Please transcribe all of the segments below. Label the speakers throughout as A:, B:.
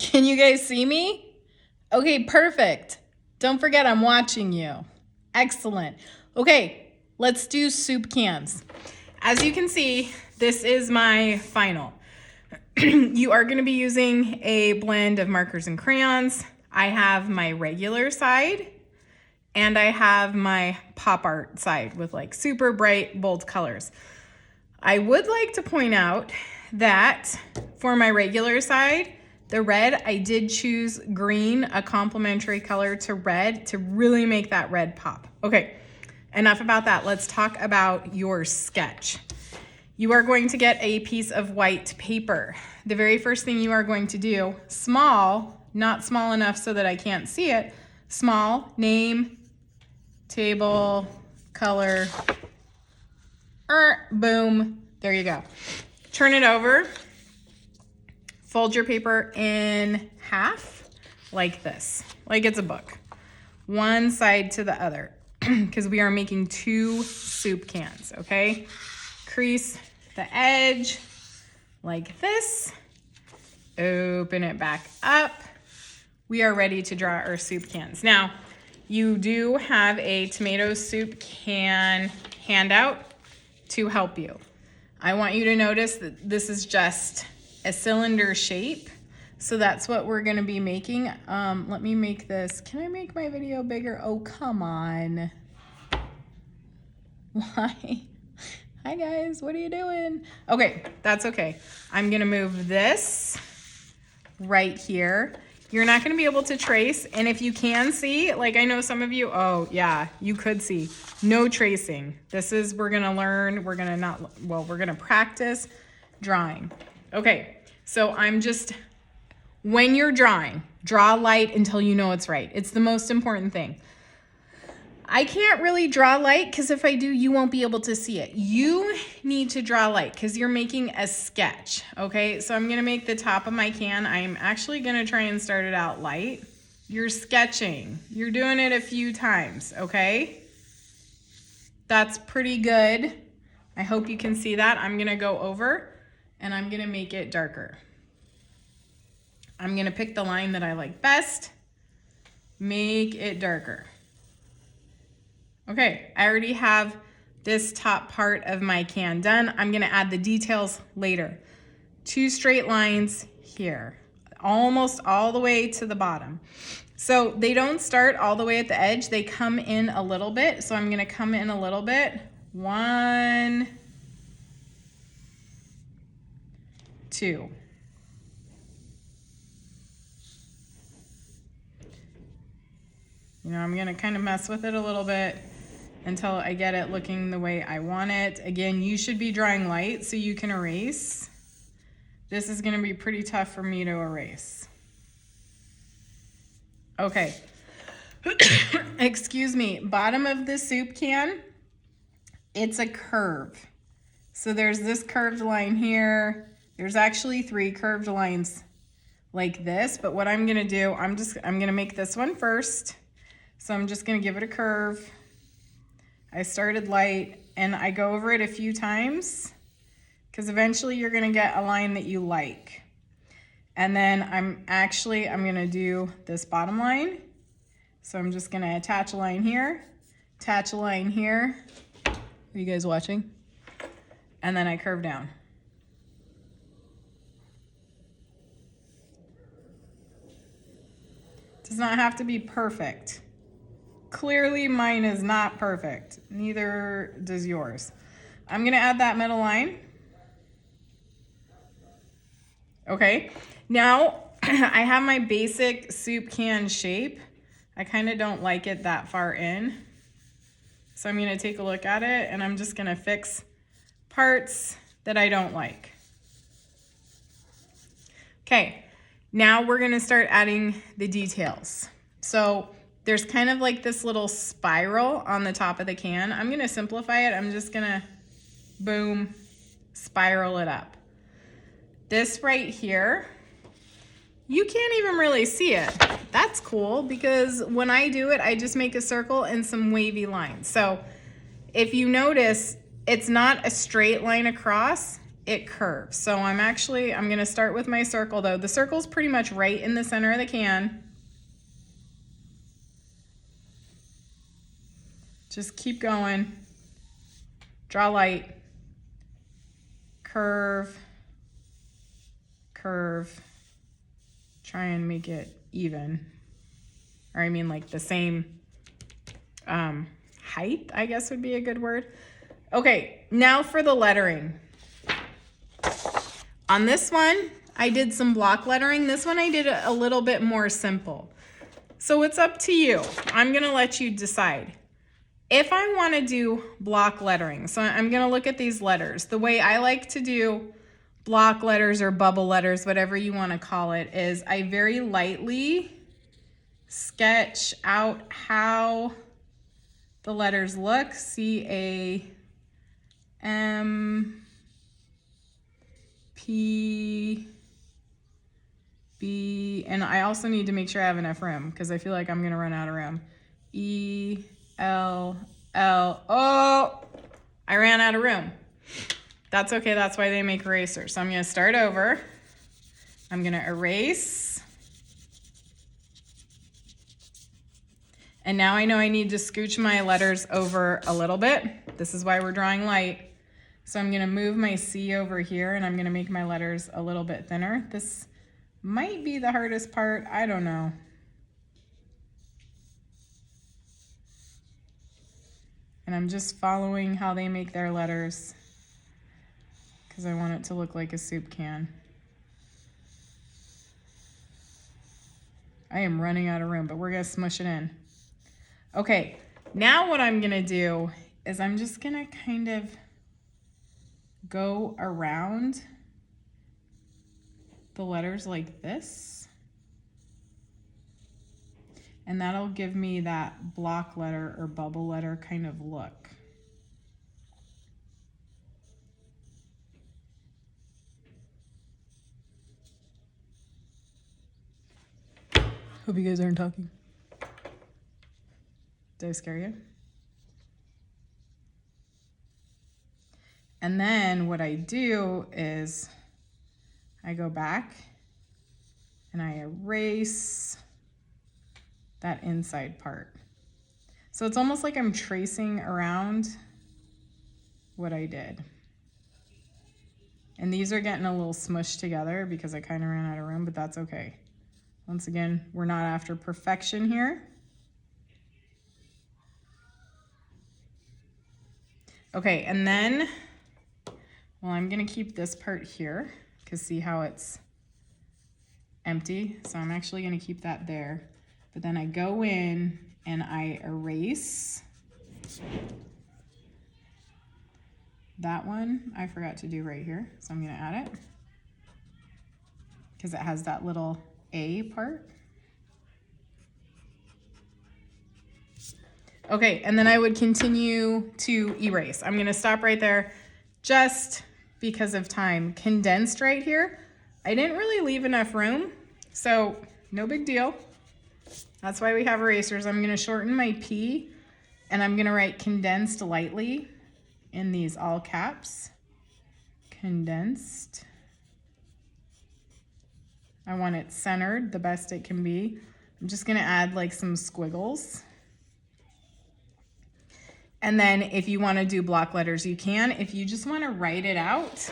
A: Can you guys see me? Okay, perfect. Don't forget I'm watching you. Excellent. Okay, let's do soup cans. As you can see, this is my final. You are going to be using a blend of markers and crayons. I have my regular side and I have my pop art side with like super bright, bold colors. I would like to point out that for my regular side, the red, I did choose green, a complementary color to red, to really make that red pop. Okay, enough about that. Let's talk about your sketch. You are going to get a piece of white paper. The very first thing you are going to do, small, not small enough so that I can't see it, small, name, table, color, boom, there you go. Turn it over, fold your paper in half like this, like it's a book. One side to the other, because we are making 2 soup cans, okay? Crease the edge like this, open it back up. We are ready to draw our soup cans. Now, you do have a tomato soup can handout to help you. I want you to notice that this is just a cylinder shape. So that's what we're gonna be making. Let me make this, can I make my video bigger? Oh, come on. Why? Hi guys, what are you doing? Okay, that's okay. I'm gonna move this right here. You're not gonna be able to trace, and if you can see, like I know some of you, oh yeah, you could see, no tracing. This is, we're gonna learn, we're gonna practice drawing. Okay, so I'm just, when you're drawing, draw light until you know it's right. It's the most important thing. I can't really draw light because if I do, you won't be able to see it. You need to draw light because you're making a sketch, okay? So I'm gonna make the top of my can. I'm actually gonna try and start it out light. You're sketching. You're doing it a few times, okay? That's pretty good. I hope you can see that. I'm gonna go over and I'm gonna make it darker. I'm gonna pick the line that I like best, make it darker. Okay, I already have this top part of my can done. I'm gonna add the details later. 2 straight lines here, almost all the way to the bottom. So they don't start all the way at the edge, they come in a little bit. So I'm gonna come in a little bit. 1, 2. You know, I'm gonna kind of mess with it a little bit until I get it looking the way I want it. Again, you should be drawing light so you can erase. This is gonna be pretty tough for me to erase. Okay, excuse me, bottom of the soup can, it's a curve. So there's this curved line here. There's actually 3 curved lines like this, but what I'm gonna do, I'm gonna make this one first. So I'm just gonna give it a curve. I started light and I go over it a few times because eventually you're gonna get a line that you like. And then I'm gonna do this bottom line. So I'm just gonna attach a line here, attach a line here. Are you guys watching? And then I curve down. Does not have to be perfect. Clearly mine is not perfect. Neither does yours. I'm gonna add that middle line. Okay, now I have my basic soup can shape. I kind of don't like it that far in. So I'm gonna take a look at it and I'm just gonna fix parts that I don't like. Okay, now we're gonna start adding the details. So there's kind of like this little spiral on the top of the can. I'm gonna simplify it. I'm just gonna, boom, spiral it up. This right here, you can't even really see it. That's cool because when I do it, I just make a circle and some wavy lines. So if you notice, it's not a straight line across. it curves. So I'm gonna start with my circle though. The circle's pretty much right in the center of the can. Just keep going. Draw light. Curve. Curve. Try and make it even. Or I mean like the same height, I guess would be a good word. Okay, now for the lettering. On this one, I did some block lettering. This one I did a little bit more simple. So it's up to you. I'm gonna let you decide. If I wanna do block lettering, so I'm gonna look at these letters. The way I like to do block letters or bubble letters, whatever you wanna call it, is I very lightly sketch out how the letters look. C-A-M-P, B, and I also need to make sure I have enough room because I feel like I'm gonna run out of room. E, L, L, oh, I ran out of room. That's okay, that's why they make erasers. So I'm gonna start over. I'm gonna erase. And now I know I need to scooch my letters over a little bit. This is why we're drawing light. So I'm gonna move my C over here and I'm gonna make my letters a little bit thinner. This might be the hardest part, I don't know. And I'm just following how they make their letters because I want it to look like a soup can. I am running out of room, but we're gonna smush it in. Okay, now what I'm gonna do is I'm just gonna kind of go around the letters like this. And that'll give me that block letter or bubble letter kind of look. Hope you guys aren't talking. Did I scare you? And then what I do is I go back and I erase that inside part. So it's almost like I'm tracing around what I did. And these are getting a little smushed together because I kind of ran out of room, but that's okay. Once again, we're not after perfection here. Okay, and then, well, I'm gonna keep this part here because see how it's empty? So I'm actually gonna keep that there. But then I go in and I erase that one. I forgot to do right here, so I'm gonna add it because it has that little A part. Okay, and then I would continue to erase. I'm gonna stop right there just because of time. Condensed right here. I didn't really leave enough room, so no big deal. That's why we have erasers. I'm gonna shorten my P and I'm gonna write condensed lightly in these all caps. Condensed. I want it centered the best it can be. I'm just gonna add like some squiggles. And then if you wanna do block letters, you can. If you just wanna write it out,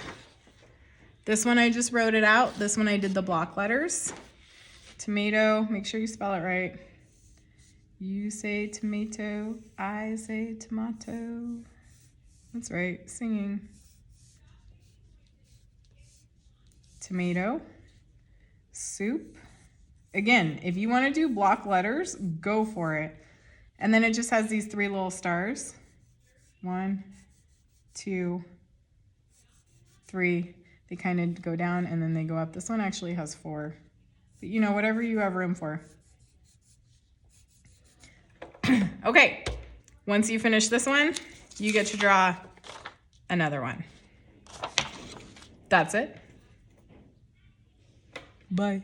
A: this one I just wrote it out. This one I did the block letters. Tomato, make sure you spell it right. You say tomato, I say tomato. That's right, singing. Tomato, soup. Again, if you wanna do block letters, go for it. And then it just has these 3 little stars. 1, 2, 3. They kind of go down and then they go up. This one actually has 4. But you know, whatever you have room for. Okay, once you finish this one, you get to draw another one. That's it. Bye.